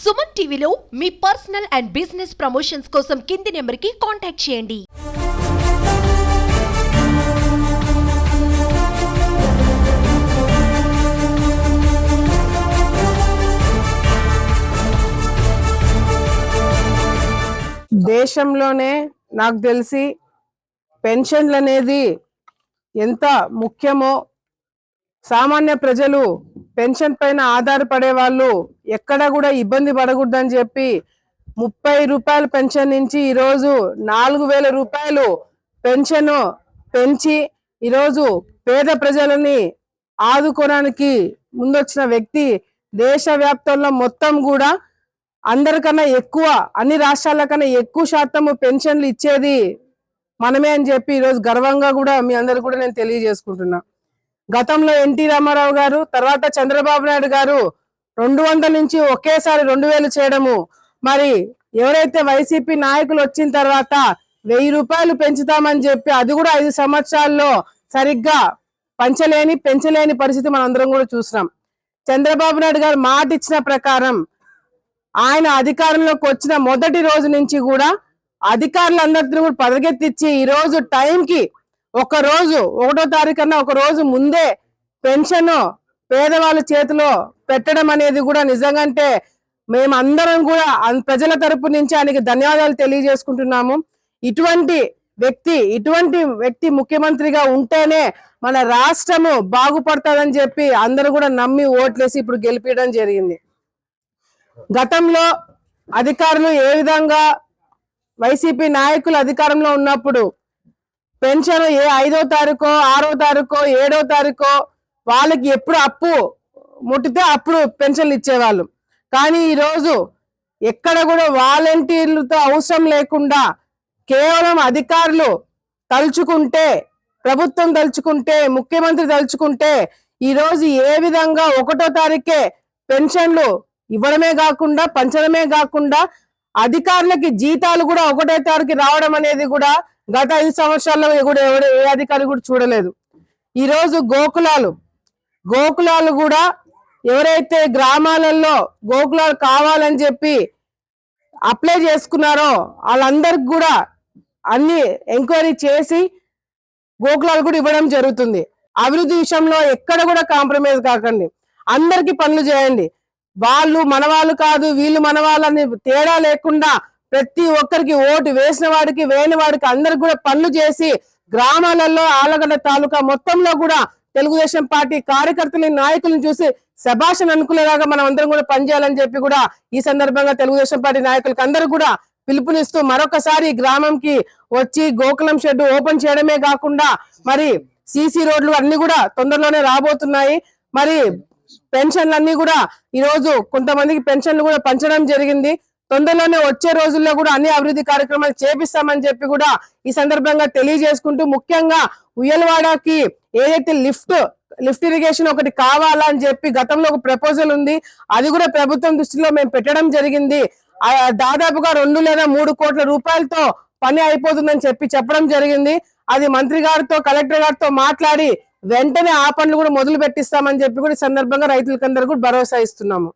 సుమన్ టీవీలో మీ personal and business promotions కోసం కింది నెంబర్కి కాంటాక్ట్ చేయండి. దేశంలోనే నాకు తెలిసి పెన్షన్లు అనేది ఎంత ముఖ్యమో, సామాన్య ప్రజలు పెన్షన్ పైన ఆధారపడే వాళ్ళు ఎక్కడ కూడా ఇబ్బంది పడకూడదని చెప్పి 30 రూపాయల పెన్షన్ నుంచి ఈరోజు 4000 రూపాయలు పెన్షన్ పెంచి ఈరోజు పేద ప్రజలని ఆదుకోవడానికి ముందొచ్చిన వ్యక్తి. దేశవ్యాప్తంలో మొత్తం కూడా అందరికన్నా ఎక్కువ, అన్ని రాష్ట్రాల కన్నా ఎక్కువ శాతం పెన్షన్లు ఇచ్చేది మనమే అని చెప్పి ఈరోజు గర్వంగా కూడా మీ అందరు కూడా నేను తెలియజేసుకుంటున్నా. గతంలో ఎన్టీ రామారావు గారు, తర్వాత చంద్రబాబు నాయుడు గారు 200 నుంచి ఒకేసారి 2000 చేయడము, మరి ఎవరైతే వైసీపీ నాయకులు వచ్చిన తర్వాత 1000 రూపాయలు పెంచుతామని చెప్పి అది కూడా 5 సంవత్సరాల్లో సరిగ్గా పెంచలేని పరిస్థితి మనందరం కూడా చూసినాం. చంద్రబాబు నాయుడు గారు మాట ఇచ్చిన ప్రకారం ఆయన అధికారంలోకి వచ్చిన మొదటి రోజు నుంచి కూడా అధికారులందరినీ కూడా పరిగెత్తిచ్చి ఈ రోజు టైంకి ఒక రోజు 1వ తారీఖు కన్నా ఒక రోజు ముందే పెన్షన్ పేదవాళ్ళ చేతిలో పెట్టడం అనేది కూడా నిజంగాంటే మేమందరం కూడా ప్రజల తరపు నుంచి ఆయనకి ధన్యవాదాలు తెలియజేసుకుంటున్నాము. ఇటువంటి వ్యక్తి ముఖ్యమంత్రిగా ఉంటేనే మన రాష్ట్రము బాగుపడుతుందని చెప్పి అందరూ కూడా నమ్మి ఓట్లేసి ఇప్పుడు గెలిపించడం జరిగింది. గతంలో అధికారులు ఏ విధంగా వైసీపీ నాయకులు అధికారంలో ఉన్నప్పుడు పెన్షన్ 5వ తారీఖో 6వ తారీఖో 7వ తారీఖో వాళ్ళకి ఎప్పుడు అప్పు ముట్టితే అప్పుడు పెన్షన్లు ఇచ్చేవాళ్ళు. కానీ ఈరోజు ఎక్కడ కూడా వాలంటీర్లతో అవసరం లేకుండా కేవలం అధికారులు తలుచుకుంటే, ప్రభుత్వం తలుచుకుంటే, ముఖ్యమంత్రి తలుచుకుంటే ఈరోజు ఏ విధంగా 1వ తారీఖే పెన్షన్లు ఇవ్వడమే కాకుండా, పంచడమే కాకుండా అధికారులకి జీతాలు కూడా 1వ తారీఖు రావడం అనేది కూడా గత 5 సంవత్సరాల్లో కూడా ఏ అధికారి కూడా చూడలేదు. ఈరోజు గోకులాలు కూడా ఎవరైతే గ్రామాలలో గోకులాలు కావాలని చెప్పి అప్లై చేసుకున్నారో వాళ్ళందరికి కూడా అన్ని ఎంక్వైరీ చేసి గోకులాలు కూడా ఇవ్వడం జరుగుతుంది. అభివృద్ధి విషయంలో ఎక్కడ కూడా కాంప్రమైజ్ కాకండి, అందరికి పనులు చేయండి. వాళ్ళు మనవాళ్ళు కాదు, వీళ్ళు మనవాళ్ళని తేడా లేకుండా ప్రతి ఒక్కరికి ఓటు వేసిన వాడికి వేయని వాడికి అందరికి కూడా పనులు చేసి గ్రామాలలో ఆలగడ్డ తాలూకా మొత్తంలో కూడా తెలుగుదేశం పార్టీ కార్యకర్తలని, నాయకులను చూసి శభాషణ అనుకునేలాగా మనం అందరం కూడా పనిచేయాలని చెప్పి కూడా ఈ సందర్భంగా తెలుగుదేశం పార్టీ నాయకులకు అందరూ కూడా పిలుపునిస్తూ మరొకసారి గ్రామంకి వచ్చి గోకులం షెడ్ ఓపెన్ చేయడమే కాకుండా మరి సీసీ రోడ్లు అన్ని కూడా తొందరలోనే రాబోతున్నాయి. మరి పెన్షన్లు అన్ని కూడా ఈరోజు కొంతమందికి పెన్షన్లు కూడా పంచడం జరిగింది. తొందరలోనే వచ్చే రోజుల్లో కూడా అన్ని అభివృద్ధి కార్యక్రమాలు చేపిస్తామని చెప్పి కూడా ఈ సందర్భంగా తెలియజేసుకుంటూ, ముఖ్యంగా ఉయ్యలవాడకి ఏదైతే లిఫ్ట్ ఇరిగేషన్ ఒకటి కావాలా అని చెప్పి గతంలో ఒక ప్రపోజల్ ఉంది, అది కూడా ప్రభుత్వం దృష్టిలో మేము పెట్టడం జరిగింది. దాదాపుగా 2 లేదా 3 కోట్ల రూపాయలతో పని అయిపోతుందని చెప్పడం జరిగింది. అది మంత్రి గారితో, కలెక్టర్ గారితో మాట్లాడి వెంటనే ఆ పనులు కూడా మొదలు పెట్టిస్తామని చెప్పి కూడా ఈ సందర్భంగా రైతులకందరూ కూడా భరోసా ఇస్తున్నాము.